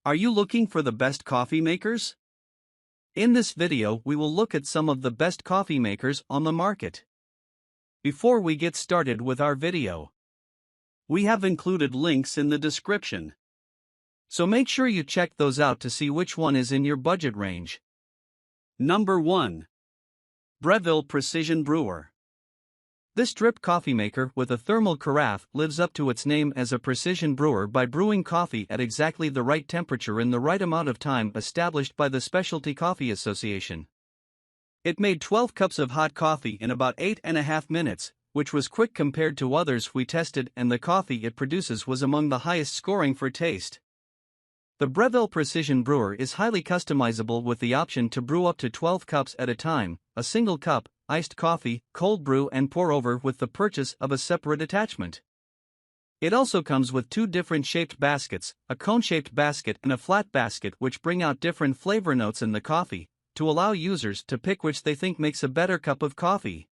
Are you looking for the best coffee makers? In this video we will look at some of the best coffee makers on the market. Before we get started with our video, we have included links in the description. So make sure you check those out to see which one is in your budget range. Number 1. Breville Precision Brewer. This drip coffee maker with a thermal carafe lives up to its name as a precision brewer by brewing coffee at exactly the right temperature in the right amount of time established by the Specialty Coffee Association. It made 12 cups of hot coffee in about 8.5 minutes, which was quick compared to others we tested, and the coffee it produces was among the highest scoring for taste. The Breville Precision Brewer is highly customizable with the option to brew up to 12 cups at a time, a single cup, iced coffee, cold brew and pour over with the purchase of a separate attachment. It also comes with two different shaped baskets, a cone-shaped basket and a flat basket, which bring out different flavor notes in the coffee, to allow users to pick which they think makes a better cup of coffee.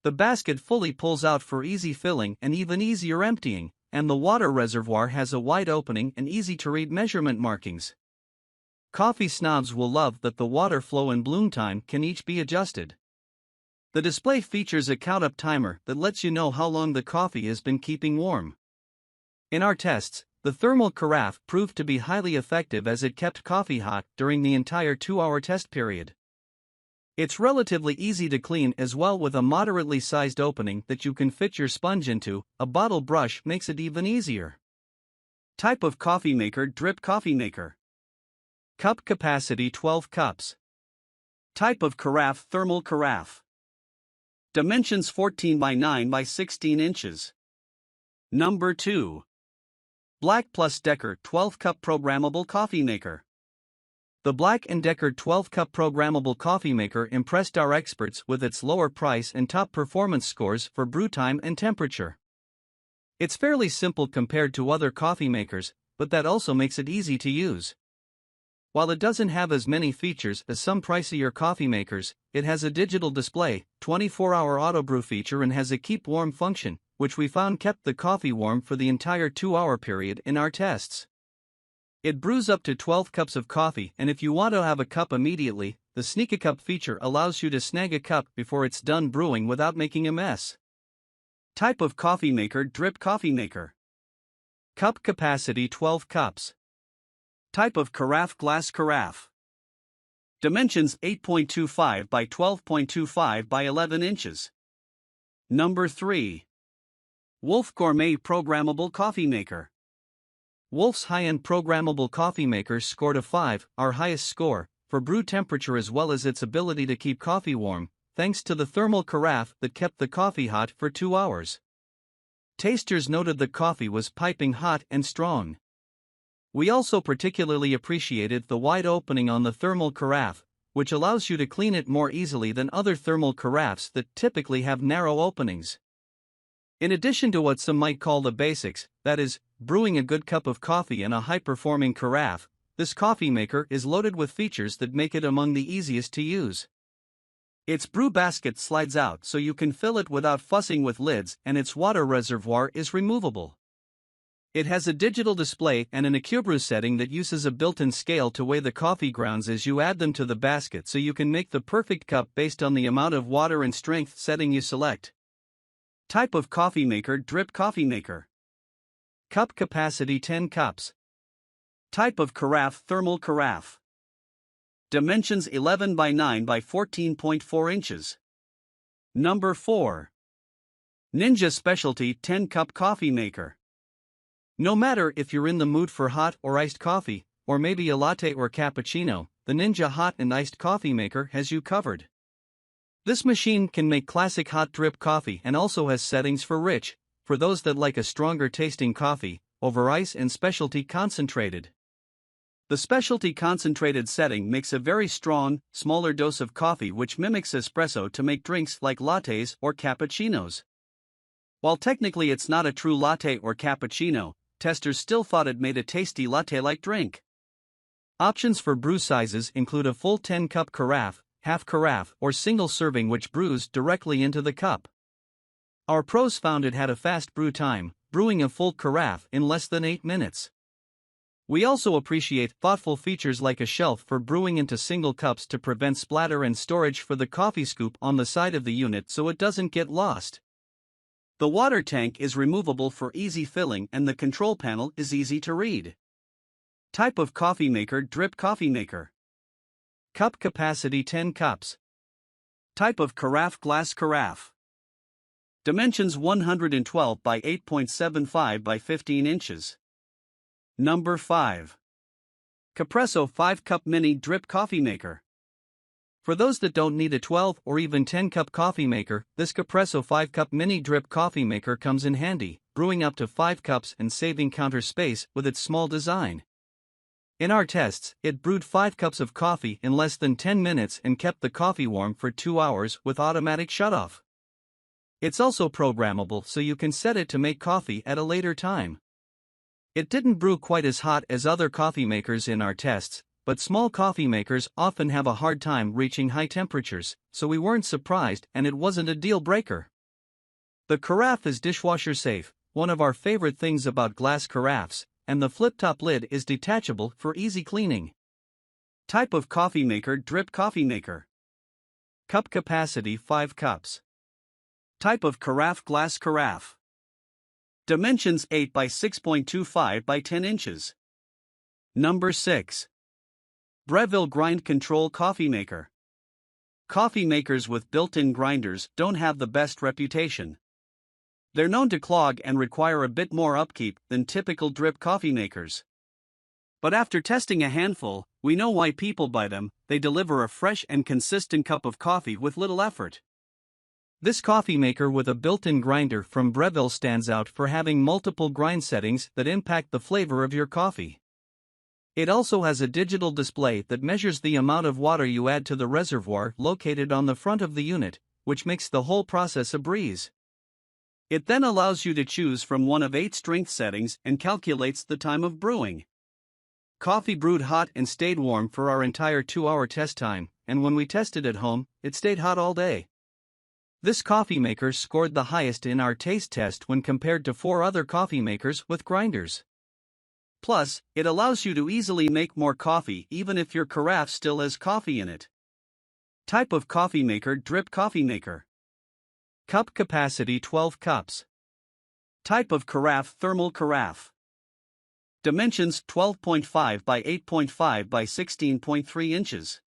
The basket fully pulls out for easy filling and even easier emptying, and the water reservoir has a wide opening and easy-to-read measurement markings. Coffee snobs will love that the water flow and bloom time can each be adjusted. The display features a count-up timer that lets you know how long the coffee has been keeping warm. In our tests, the thermal carafe proved to be highly effective as it kept coffee hot during the entire 2-hour test period. It's relatively easy to clean as well, with a moderately sized opening that you can fit your sponge into. A bottle brush makes it even easier. Type of coffee maker: drip coffee maker. Cup capacity: 12 cups. Type of carafe: thermal carafe. Dimensions: 14 by 9 by 16 inches. Number 2. BLACK+DECKER 12-cup programmable coffee maker. The BLACK+DECKER 12-cup programmable coffee maker impressed our experts with its lower price and top performance scores for brew time and temperature. It's fairly simple compared to other coffee makers, but that also makes it easy to use. While it doesn't have as many features as some pricier coffee makers, it has a digital display, 24-hour auto-brew feature, and has a keep warm function, which we found kept the coffee warm for the entire 2-hour period in our tests. It brews up to 12 cups of coffee, and if you want to have a cup immediately, the Sneak a Cup feature allows you to snag a cup before it's done brewing without making a mess. Type of coffee maker: drip coffee maker. Cup capacity: 12 cups. Type of carafe: glass carafe. Dimensions: 8.25 by 12.25 by 11 inches. Number 3. Wolf Gourmet Programmable Coffee Maker. Wolf's high-end programmable coffee maker scored a 5, our highest score, for brew temperature as well as its ability to keep coffee warm, thanks to the thermal carafe that kept the coffee hot for 2 hours. Tasters noted the coffee was piping hot and strong. We also particularly appreciated the wide opening on the thermal carafe, which allows you to clean it more easily than other thermal carafes that typically have narrow openings. In addition to what some might call the basics, that is, brewing a good cup of coffee in a high-performing carafe, this coffee maker is loaded with features that make it among the easiest to use. Its brew basket slides out so you can fill it without fussing with lids, and its water reservoir is removable. It has a digital display and an AccuBrew setting that uses a built-in scale to weigh the coffee grounds as you add them to the basket, so you can make the perfect cup based on the amount of water and strength setting you select. Type of coffee maker: drip coffee maker. Cup capacity: 10 cups. Type of carafe: thermal carafe. Dimensions: 11 by 9 by 14.4 inches. Number 4. Ninja Specialty 10-cup coffee maker. No matter if you're in the mood for hot or iced coffee, or maybe a latte or cappuccino, the Ninja hot and iced coffee maker has you covered. This machine can make classic hot drip coffee and also has settings for rich, for those that like a stronger tasting coffee, over ice, and specialty concentrated. The specialty concentrated setting makes a very strong, smaller dose of coffee which mimics espresso to make drinks like lattes or cappuccinos. While technically it's not a true latte or cappuccino, testers still thought it made a tasty latte-like drink. Options for brew sizes include a full 10-cup carafe, half carafe, or single serving, which brews directly into the cup. Our pros found it had a fast brew time, brewing a full carafe in less than 8 minutes. We also appreciate thoughtful features like a shelf for brewing into single cups to prevent splatter and storage for the coffee scoop on the side of the unit so it doesn't get lost. The water tank is removable for easy filling and the control panel is easy to read. Type of coffee maker: drip coffee maker. Cup capacity: 10 cups. Type of carafe: glass carafe. Dimensions: 112 by 8.75 by 15 inches. Number 5. Capresso 5-cup mini drip coffee maker. For those that don't need a 12 or even 10-cup coffee maker, this Capresso 5-cup mini drip coffee maker comes in handy, brewing up to 5 cups and saving counter space with its small design. In our tests, it brewed 5 cups of coffee in less than 10 minutes and kept the coffee warm for 2 hours with automatic shutoff. It's also programmable so you can set it to make coffee at a later time. It didn't brew quite as hot as other coffee makers in our tests, but small coffee makers often have a hard time reaching high temperatures, so we weren't surprised and it wasn't a deal breaker. The carafe is dishwasher safe, one of our favorite things about glass carafes, and the flip-top lid is detachable for easy cleaning. Type of coffee maker: drip coffee maker. Cup capacity: 5 cups. Type of carafe: glass carafe. Dimensions: 8 by 6.25 by 10 inches. Number 6. Breville Grind Control Coffee Maker. Coffee makers with built-in grinders don't have the best reputation. They're known to clog and require a bit more upkeep than typical drip coffee makers. But after testing a handful, we know why people buy them: they deliver a fresh and consistent cup of coffee with little effort. This coffee maker with a built-in grinder from Breville stands out for having multiple grind settings that impact the flavor of your coffee. It also has a digital display that measures the amount of water you add to the reservoir located on the front of the unit, which makes the whole process a breeze. It then allows you to choose from one of 8 strength settings and calculates the time of brewing. Coffee brewed hot and stayed warm for our entire 2-hour test time, and when we tested at home, it stayed hot all day. This coffee maker scored the highest in our taste test when compared to 4 other coffee makers with grinders. Plus, it allows you to easily make more coffee even if your carafe still has coffee in it. Type of coffee maker: drip coffee maker. Cup capacity: 12 cups. Type of carafe: thermal carafe. Dimensions: 12.5 by 8.5 by 16.3 inches.